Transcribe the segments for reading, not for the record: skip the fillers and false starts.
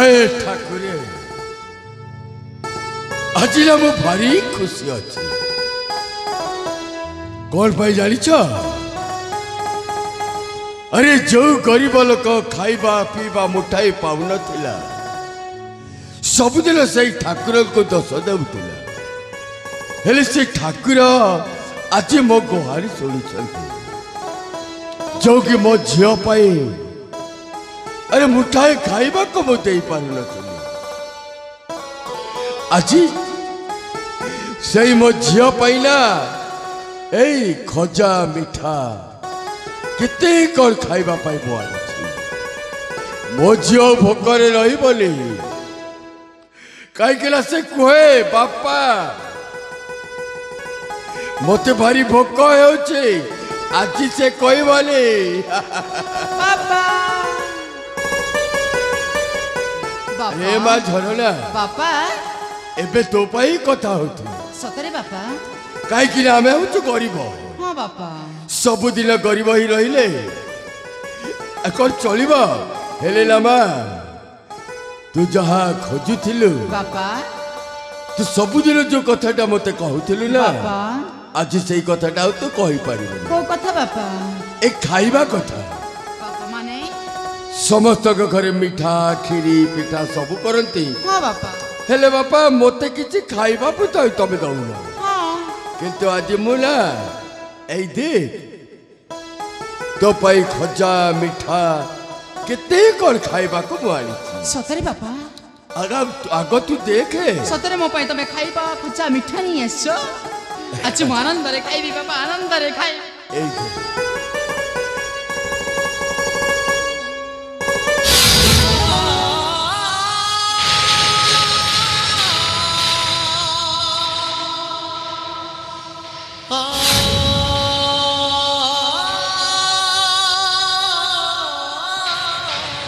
हाय ठाकुरे आज ना मु भारी खुशी अच्छी कौन पाई जानी अरे जो गरीब लोक खाइबा पीवा मुठाई पाऊन सबुदिन से ठाकुर को दोष देउला हेले से ठाकुर आज मो गुहारी शुणी जो कि मो झील पाई अरे मुठाई खाइबा को मु दे पार आज से मो झील पाई ना ए खजा मिठा केते कौन खाइबा पाई मो झील भोकरे रही कहीं से कहे बापा मते भारी भोक हो आज से कहबनी हे माँ झरना बापा एबे तो पाई कथा होती सतरे बापा कहीं आम हूँ गरीब हाँ बापा सबुदिन गरीब ही रहिले कौन चलिब हेले ना माँ तू जहाँ खोजुलु बापा तू सबुदिन जो कथाटा मते कहूलु ना बापा आज से कथाटा तो कही पार को कथा बापा ए खाइबा कथा बापा माने समस्त घरे मिठा खीरी पिठा सब करती हाँ बापा हेले बापा मते किछि खाइबा पुता तमे दउन हाँ किंतु आज मुना ए देख तो पाई खजा मिठा केते कौन खाइबा को मुआनी सतरे बापा आग तू देखे सतरे मो पाई तमे खाइबा खुचा मिठा नहीं आसो आज मु आनंद रे खाइबी बापा आनंद रे खाइ ए देख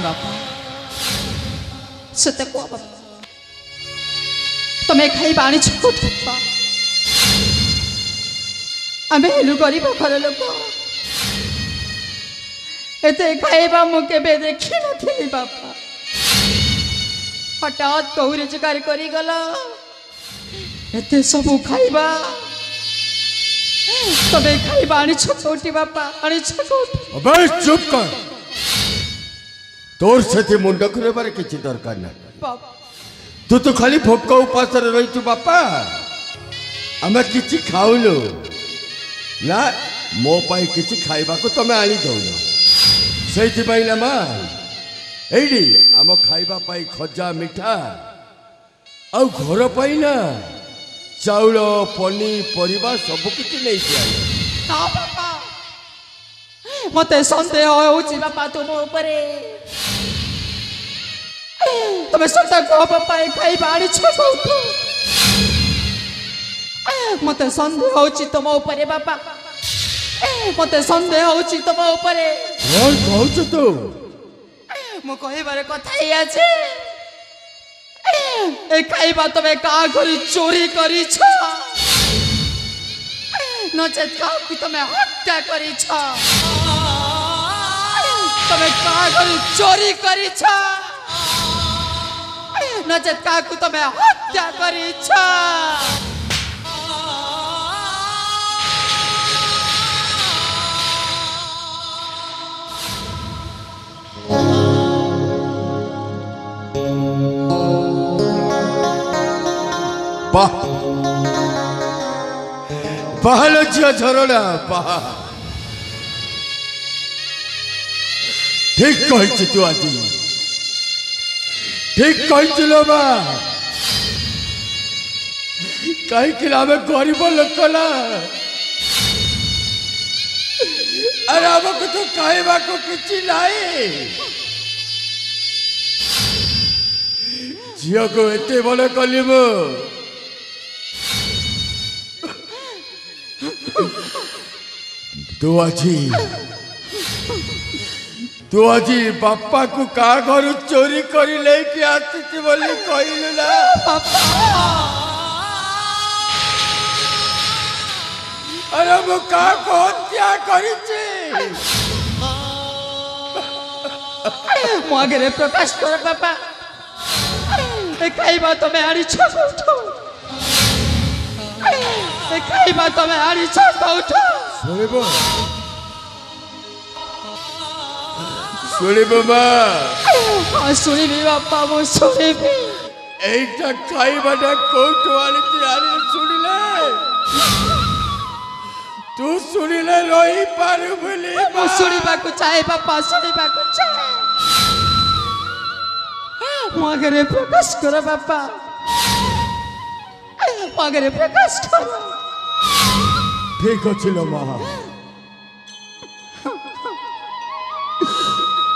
बापा सत्य को बापा तमे खाइबा आनी छको बापा आमे हेलु गरीब घर लोक एते खाइबा मु केबे देखि नथिली बापा हठात कहू रोजगार करी गला एते सब खाइबा तमे खाइबा आनी छकोटी बापा आनी छकोटी अबे चुप कर तोर से मुंड खुलेबार किसी दरकार ना तू तो खाली भोक उपास रही बापा आम कि खाऊनु ना मो पाई किसी खाइबा को तमे आनी दौन से ना माँ एडी आम खाइबा पाई खजा मिठा आउ घर पाई ना चाउल पनीपरिया सब किसी नहीं मते संदेह होची बापा तुम ऊपरे तमे सता को बापा खाइबा आनी छको मते संदेह होची तुम ऊपरे बापा मते संदेह होची तुम ऊपरे कौन कहू तू मो कहबार कथा ही আছে ए खाइबा तमे का करी चोरी करी छ नचेत का कि तमे हत्या करी छ तमे का करी चोरी करी छ नचेत का कि तमे हत्या करी छ पहल झील झरना पहा ठीक कही तू आज ठीक कही कहीं आम गरीब लोक ना अरे आमको तो कहवा को किसी नहीं झील को एते बड़ कली मु तू आज बापा को का घर चोरी करी लेके आसी बोली कहलु ना अरे मु का को हत्या करी मो आगे प्रकाश कर बापा खाइबा तमे आड़ी छोटो खाइबा तमे आड़ी छोटो शुणिब माँ शुणिबी बापा मु शुणिबी এইটা খাইবাটা কোটো আনিতে আনি শুনিলে তু শুনিলে রই পারু বলি মু শুনিବାକୁ চাহে বাপা শুনিବାକୁ চাহে ମୋ ଆଗରେ ପ୍ରକାଶ କର ବାପା ମୋ ଆଗରେ ପ୍ରକାଶ କର ঠিক আছিল মা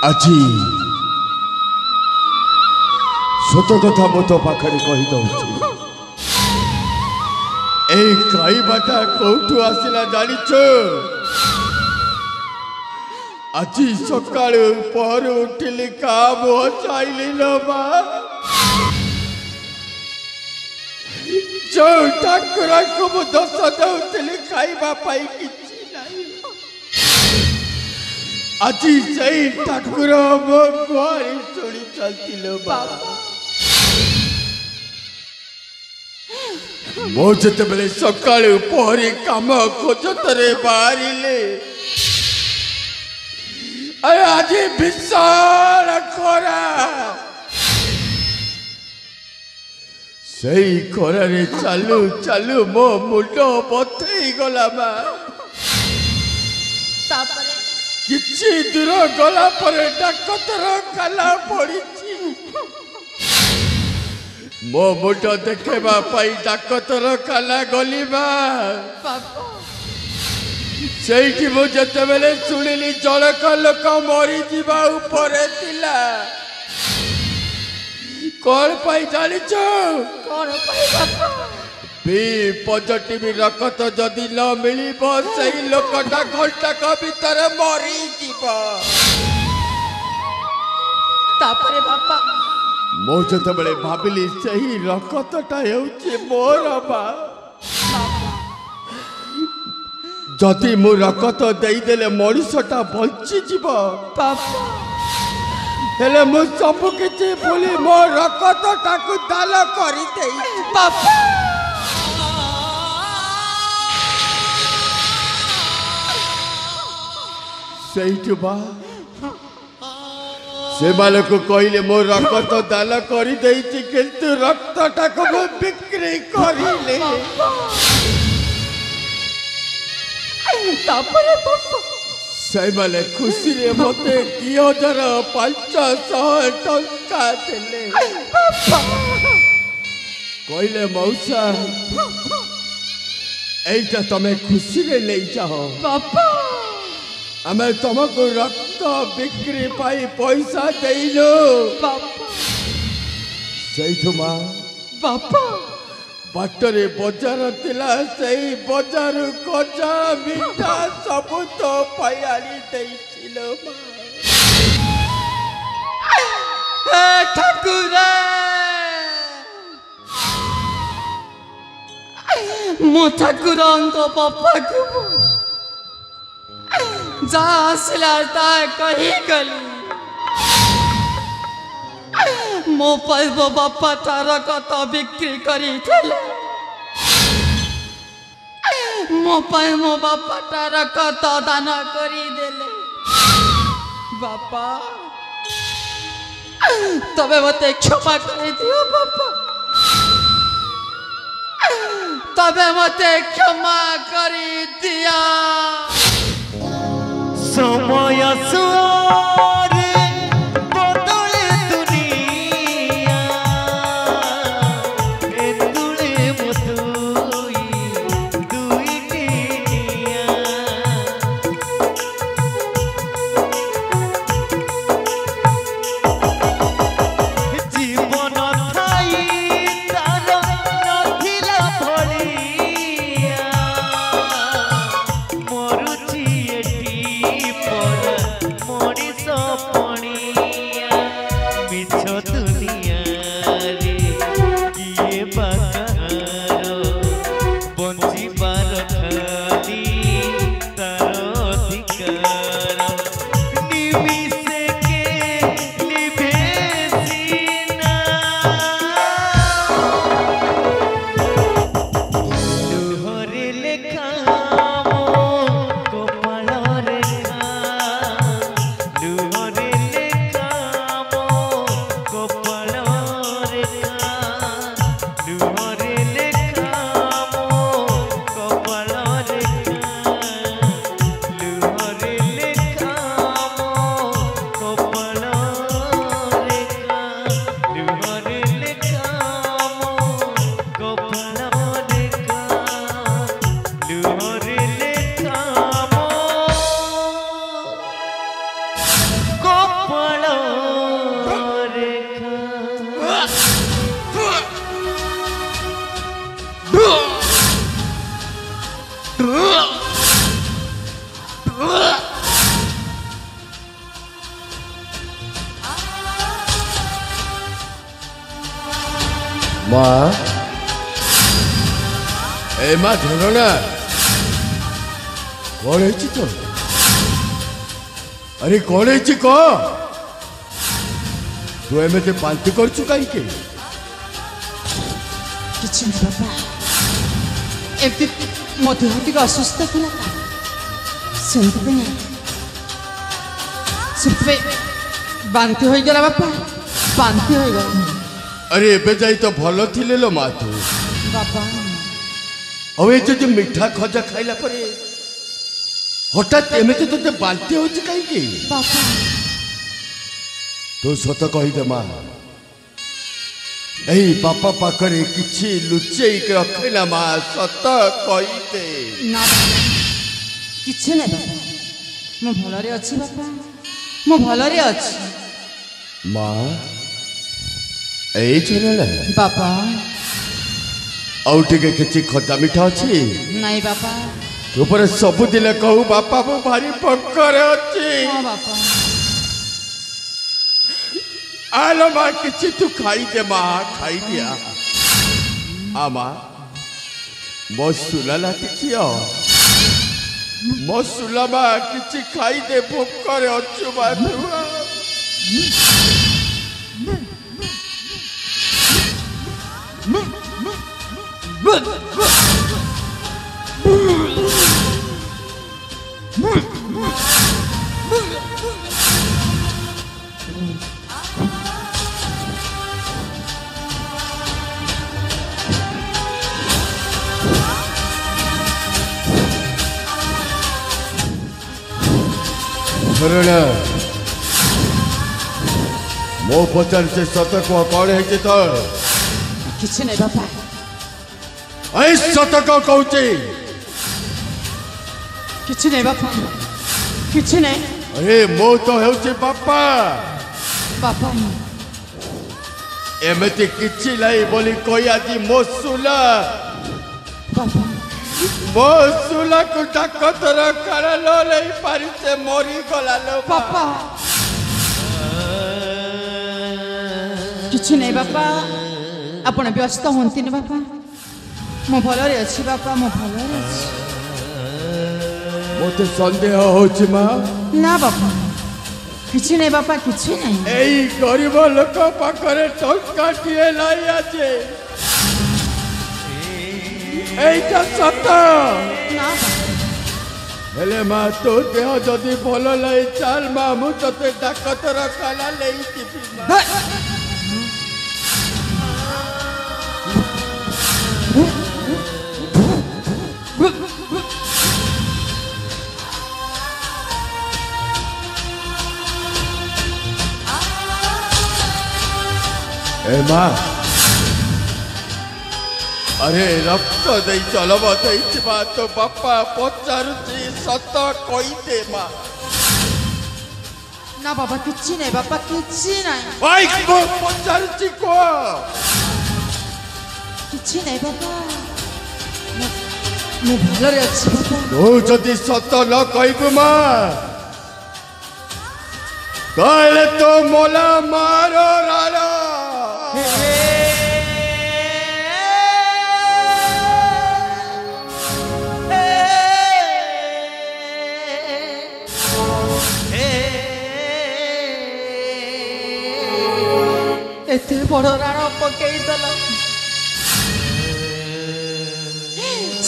আজি সত কথা মতো পাখরে কহি দউছি এই খাইবাটা কোউঠু আসিলা জানিছ আজি সকালে পর উঠিলি কাম চাইলি না মা जो ठाकुरा को मु दस दउଥିଲି ଖାଇବା ପାଇଁ କିଛି ନାହିଁ ଆଜି ସେଇ ଠାକୁର ମୋ ଘରେ ଶୁଣି ଚାଲିଥିଲ ବାବା ମୁଁ ଯେତେବେଳେ ସକାଳୁ ପହରି କାମ ଖୋଜତରେ ବାହାରିଲେ ଆଜି ବିଶାଳ ଖରା ସେଇ ଖରାରେ ଚାଲୁ ଚାଲୁ ମୋ ମୁଣ୍ଡ ବଥେଇ ଗଲା ମା ତାପରେ କିଛି ଦୂର ଗଲା ପରେ ଡାକ୍ତର କାଲା ପଡ଼ିଛି ମୋ ମୁଣ୍ଡ ଦେଖେଇବା ପାଇଁ ଡାକ୍ତର କାଲା ଗଲି ମା ସେଇଠି ମୁଁ ଯେତେବେଳେ ଶୁଣିଲି ଜଣକ ଲୋକ ମରିଯିବା ଉପରେ ଥିଲା कौन पाई जानी छो कौन पाई बापा बी पॉजिटिव रक्त जदि न मिलिबो सही लोकटा घंटा का भीतर मरी जीवो तापरे बापा मो जतबेले भाबिली सही रक्तटा हेउची मोर बा जदि मु रक्त देई देले मଣିଷटा बंची जीवो बापा हेले मु सब किछि बोली मो रक्तटाकु दान करि देई बापा सेठु बा से मालक कहले मो रक्त दान करि देइछि किंतु रक्तटाकु मु बिक्री करिले तापरे बापा से माले खुशी रे मते 2500 टंका देले कहले मौसा एटा तमे खुशी रे ले जाओ बापा हमें तुमको रक्त बिक्री पाई पैसा देइलो बापा सेठु मां बापा बाटरे बजार तिला सही बजार कजा मिठा सब तो पयाली देइथिलो ए ठाकुरा मो ठाकुरंग बापा को जा आसला ता कही गली मो पैबो बापा तार कत बिक्री करी थले मो पाई मो बापा तार कत दान करी देले बापा तबे मते क्षमा कर दियो बापा तबे मते क्षमा करी दिया समय सुआरे बदले दुनिया एतुले मुतुई दुई टिनिया जीवन थाई तार नथिला भलिया मरुची एटी पर मଣିଷ माँ ए माँ झरना कौन है तो अरे कौन है कह तू एमती बांति कर कहीं କିଛି ନାହିଁ ବାପା ଏମିତି ମୋ ଦେହ ଟିକେ ଅସୁସ୍ଥ ଥିଲା ସେଥିପାଇଁ ବାନ୍ତି ହୋଇଗଲା ବାପା ବାନ୍ତି ହୋଇଗଲା अरे एबे जाई तो भल थिले लो माँ तू ବାପା अब ये जो मीठा खजा खाइला परे हठात एमती तो बांति हो कहीं ବାପା तू सत कहीदे माँ यही बापा पाखरे किछि लुचेई रखेना माँ सत कहीदे ନା ବାପା କିଛି ନାହିଁ ବାପା ମୁଁ ଭଲରେ ଅଛି ବାପା ମୁଁ ଭଲରେ ଅଛି माँ ଏଇ ନା ବାପା ଆଉ ଟିକେ କିଛି ଖଟା ମିଠା ଅଛି ନାଇଁ ବାପା ତୁ ପରେ ସବୁଦିନ କହୁ ବାପା ମୁଁ ଭାରି ପଙ୍କରେ ଅଛି ହଁ ବାପା आलो माँ किछि तू खाई दे माँ खाई दिया आमा मो सुला लाटी मो सुला माँ किछि खाई दे भोकरे अच्छु माँ झरना मो पचार से सत कह कौन है तो କିଛି ନାହିଁ ବାପା ऐ सत कहूचे କିଛି ନାହିଁ ବାପା କିଛି ନାହିଁ अरे मो तो है बापा ବାପା एमती किछि लाई बोली कोई आदि मो सुला ବାପା मो सुला को डाकतर कारा लो नहीं पारी से मोरी गला लो ବାପା କିଛି ନାହିଁ ବାପା ଆପଣ ବ୍ୟସ୍ତ ହୁଅନ୍ତୁନି ବାପା ମୁଁ ଭଲରେ ଅଛି ବାପା ମୁଁ ଭଲରେ ଅଛି मोते संदेह होछि माँ ନା ବାପା କିଛି ନାହିଁ ବାପା କିଛି ନାହିଁ एई गरीब लोक पाखरे टंका टिए लाई आछे एइटा सत ନା ବାପା हेले माँ तो देह जदि भल लाई चाल माँ मु तते डाकतर काला लेई जिबी माँ ए माँ अरे रक्त दे चलब देइछबा तो बापा पचारुची सत कही दे माँ ନା ବାପା କିଛି ନାହିଁ ବାପା କିଛି ନାହିଁ भाई को पचारुची को କିଛି ନାହିଁ ବାପା ମୁଁ ଭଲରେ ଅଛି ବାପା तू जदि सत न कहबू माँ कहले तो मोला मारो रारो ଏତେ ବଡ଼ ରାଣ ପକେଇଦେଲ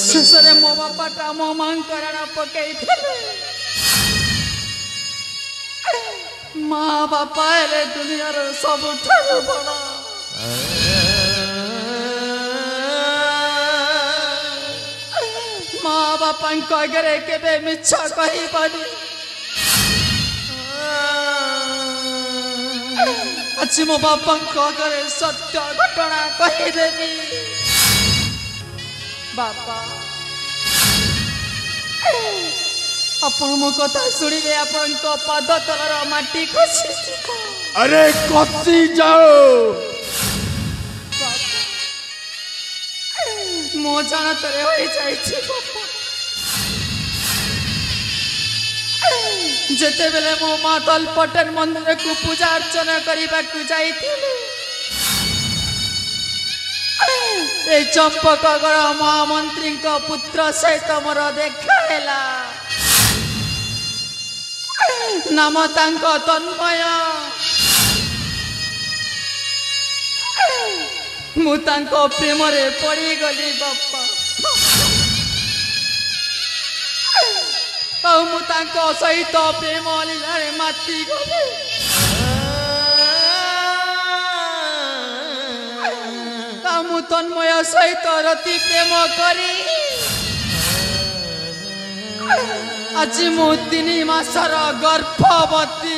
ଶେଷରେ ମୋ ବାପାଟା ମୋ ମାଙ୍କ ରାଣ ପକେଇଥିଲେ ମା ବାପା ହେଲେ ଦୁନିଆର ସବୁଠାରୁ ବଡ଼ ମା ବାପାଙ୍କ ଆଗରେ କେବେ ମିଛ କହିବନି ଆଜି ମୋ ବାପାଙ୍କ ଆଗରେ ସତ୍ୟ ଘଟଣା କହିଦେବି ବାପା ଆପଣ ମୋ କଥା ଶୁଣିଲେ ଆପଣଙ୍କ ପାଦ ତଳର ମାଟି ଖସିଯିବ अरे कसी जाओ ମୋ ଜାଣତରେ ହୋଇଯାଇଛି ବାପା जेते बेले मो मातल पटन मंदिर को पूजा अर्चना करबा को जाइथिली ए चंपकगढ़ महामंत्री का पुत्र सहित मोर देखाला नाम तांको तन्मय मु तांको प्रेम रे पड़ी गली बापा ଆଉ ମୁଁ ତାଙ୍କ ସହିତ ପ୍ରେମ ଲୀଳାରେ ମାତି ଗଲି ଆଉ ମୁଁ ତନ୍ମୟ ସହିତ ରତି ପ୍ରେମ କରି ଆଜି ମୁଁ 3 ମାସର ଗର୍ଭବତୀ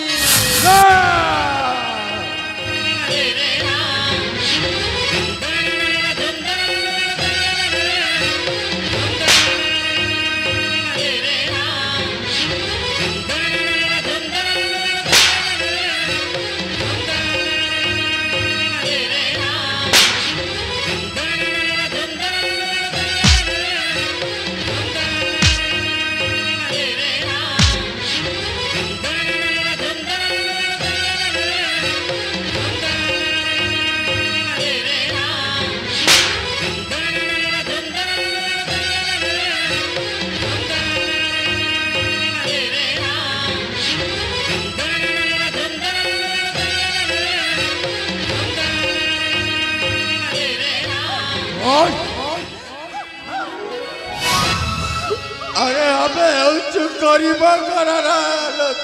अरे हमें उच्च गरीब घररा लोक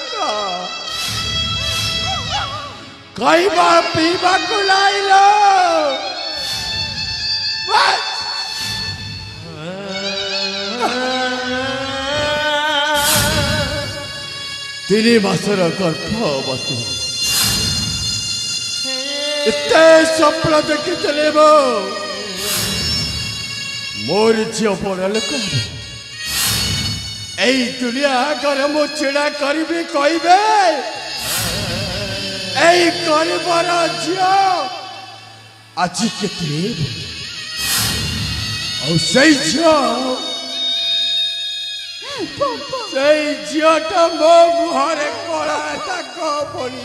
खाइबा पीबा को लाइलो तीन मासर गर्भवती एते स्वप्न देखिले मोर झील बड़ लोक এই দুনিয়া আগে মু ছিড়া করিবি কইবে এই গরিবর ঝিও আজি কেতে সেই ঝিওটা মো মুহরে কলা তাক পড়ি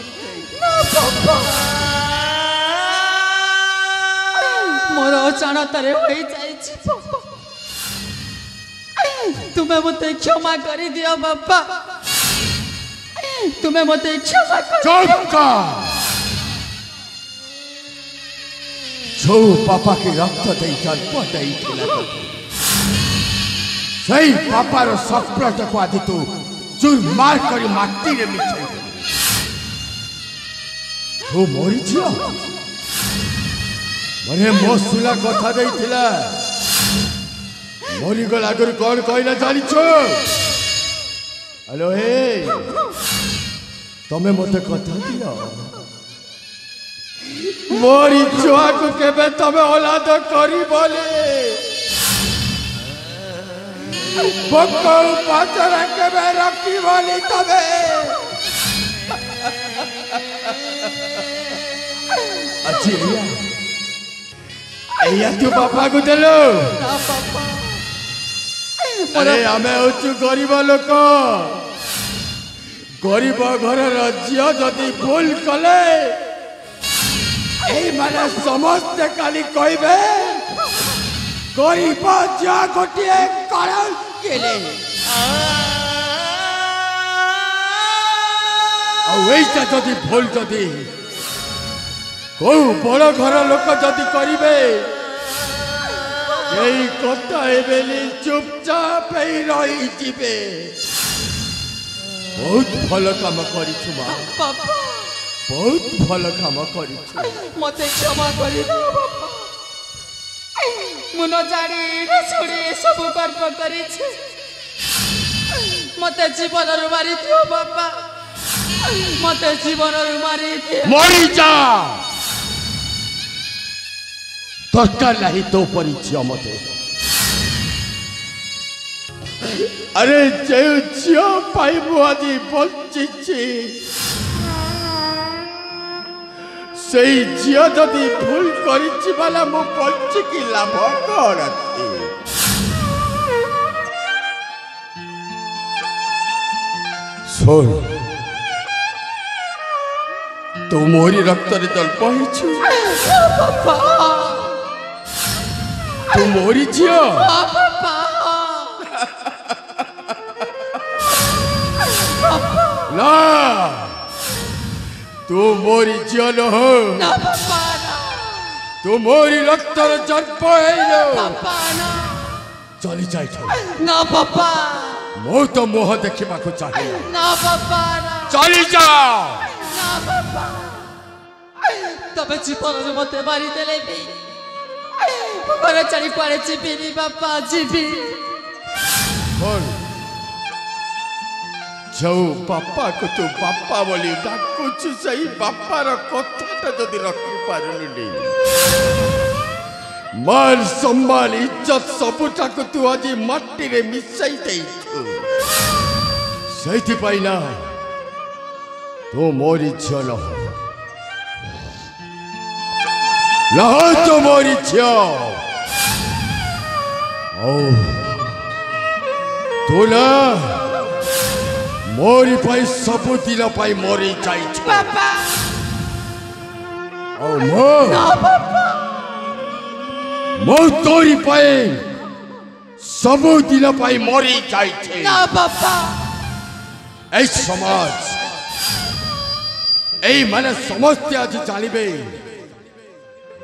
मोर अचानतारे होई जाइछि तुम्हें मते क्षमा करी दियो बापा तुम्हें मते क्षमा कर चौका जो पापा के रक्त दे जन्म देइथिला सही पापा रो सप्लट को आदि तू चूर मार करी माटी रे मिछे तू मोरी छियो मरे मोसुला कथा देइथिला मोरी गल आगर कौन कहला जानी छो हेलो हे तमे मते कथा दियो मोरी छुआ को केबे तमे औलाद करी बोले बक्को पाचरा केबे रखी बोली तमे अच्छी एया तू पापा को देलो ना पापा अरे हमें उच्च गरीब लोक गरीब घर झील जदि भूल कले माने समस्ते काली कहबे गरीब झील गोटे कारण केले जदि भूल जदि को बड़ घर लोक जदि करिबे यही कथा बेली चुपचाप रही जीवे बहुत भल काम करिछु मां पापा बहुत भल काम करिछु मते क्षमा करी दो बापा मुनो जाड़ी न छोड़ी सब कर्म करिछि मते जीवन रु मारी दियो बापा मते जीवन रु मारी दियो मरी जा दरकार नहीं तो परिचय मते अरे जे झियो पाइबु आज बंचिछि सेई झियो जदि भूल करिछि बाला मो बंचि की लाभ करछि। सुन तू मोरी रक्त रे जल पाइछु बापा तू मोरी झियो बापा ना तू मोरी झियो न हो ना बापा ना तू मोरी रक्त रे जल पाइलो बापा ना चली जाइछौ ना बापा मो तो मोह देखिबा को चाहे ना बापा ना चली जाओ ना बापा तबे जीवन मते मारी देले भी घर चली कुआड़े जीविनी बापा जीवी बोल जो बापा को तू बापा बोली डाकुछु सही बापा रो कथाटा जदी रखि पारुनी मान सम्मान इज्जत सबुटा को तू आज माटी रे मिसाई देइछु सही पाइना तू मोरी झियो न हो तो मोरी झियो ओ तू ना मोरी पाई सबु दिन पाई मोरी जाइछु बापा ओ मो ना बापा मो तोरी पाई सबु दिन पाई मोरी जाइछे ना बापा ए समाज ए माने समस्त आज जानिबे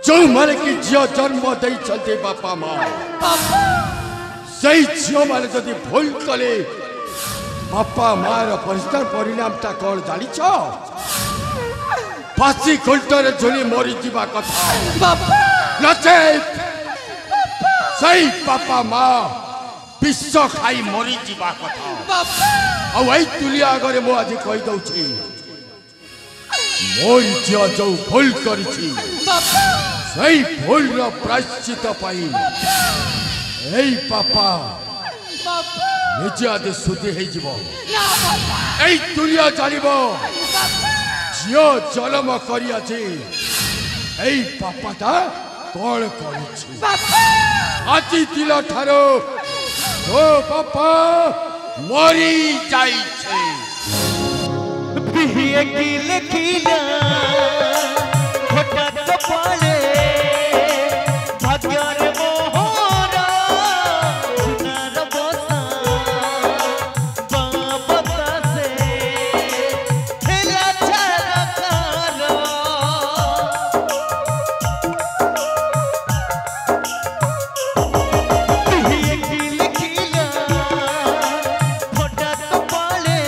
जो माने कि झियो जन्म दई चलते बापा माँ बापा सही झियो माने जदि भूल कले बापा माँ रो परिस्थिति परिणाम ता कौन जानी छो फांसी खुलटरे झुली मोरी जीवा कथा बापा नचेत सही बापा माँ विश्व खाई मोरी जीवा कथा बापा ଆଉ ଏଇ ତୁଲିଆ ଆଗରେ ମୁଁ ଆଜି କହିଦଉଛି ମୋ ଝିଅ ଯୋଉ ଭୁଲ କରିଛି ବାପା ସେଇ ଭୁଲର ପ୍ରାୟଶ୍ଚିତ ପାଇଁ ଏଇ ବାପା ବାପା ନିଜେ ଆଜି ଶୁଦ୍ଧି ହେଇଯିବ ନା ବାପା ଏଇ ତୁଲିଆ ଜାଣିବ ବାପା ଝିଅ ଜନ୍ମ କରି ଆଜି ଏଇ ବାପାଟା କଣ କରିଛି ବାପା ଆଜି ଦିନ ଠାରୁ ତୋ ବାପା मरी जाइछे बिहिए की लिखिना खोटा तो पाले भाग्यर मोहरा सुनार बोसा बाबता से खेला छारा कारा बिहिए की लिखिना खोटा तो पाले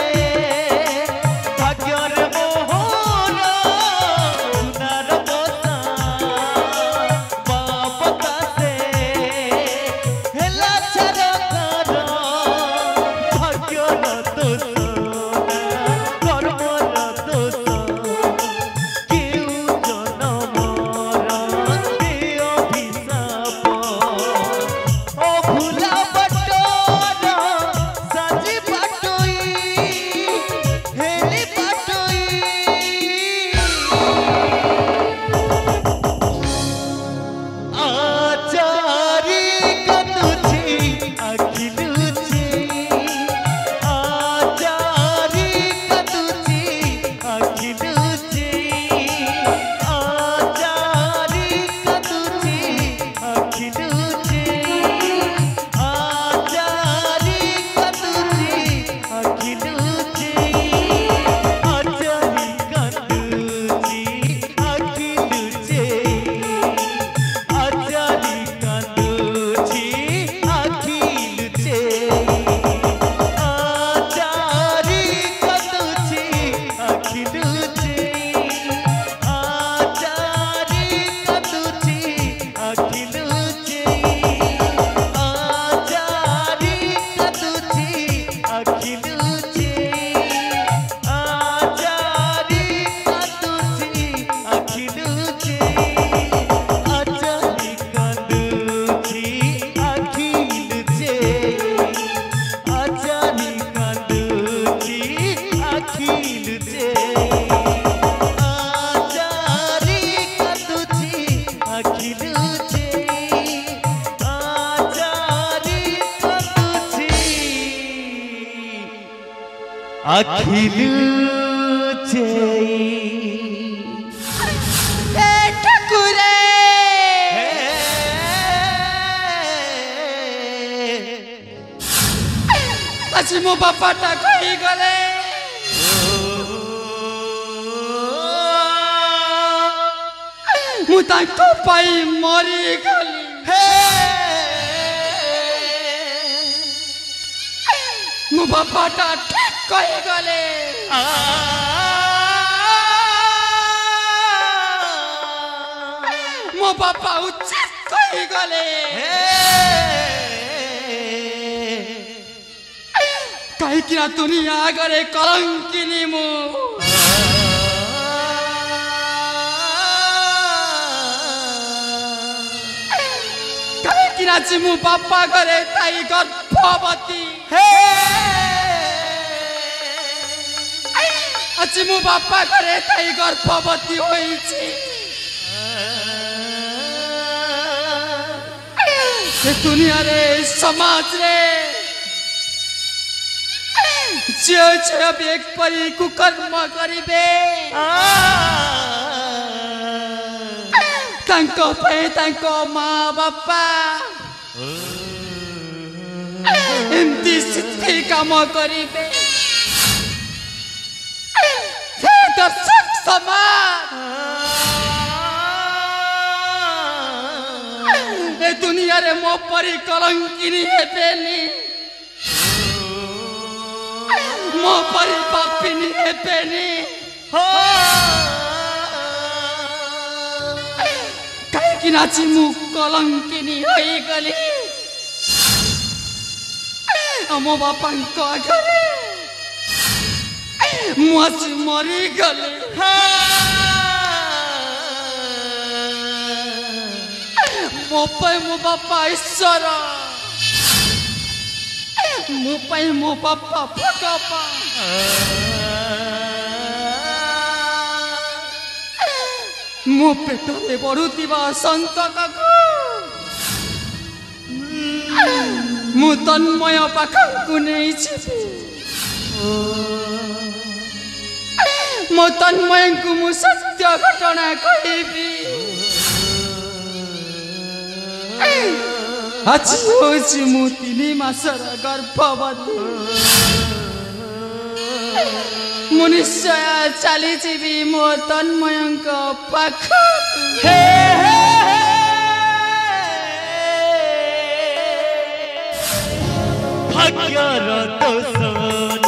भाग्यर मोहरा सुनार बोसा अखिल चेई ए ठाकुरे आज मो बापाटा कही गले मु ताको पाई मरी गली मो बापाटा ठीक कही गले मो बापा उचित कही गले कहीं कि दुनिया आगरे कलंकिनी मु कहीं कि मु बापा घरे ताई गर्भवती आज मु बापा घरे ताई गर्भवती होइछि से दुनिया रे समाज रे जो जो एक परी कुकर्म करिबे तांको पे तांको माँ बापा एमती सिद्धि काम करिबे दर्शक समाज ए दुनिया रे मो परी कलंकिनी हेबेनी मो परी पापिनी हेबेनी कहीं कि नाची मु कलंकिनी होई गली मो बापांको आगरे मु आज मरी गली मो पे मो बापा ईश्वर मो पे मो बापा भगवान मो पेटरे बढुथिबा संतकको मु तन्मय पाखକୁ ନେଇଯିବି मो तन्मयଙ୍କୁ मु सत्य घटना କହିବି आज होछि मु 3 मासर गर्भवती मु निश्चय चलीଯିବି मो तन्मयଙ୍କ पाखକୁ भाग्यर दोष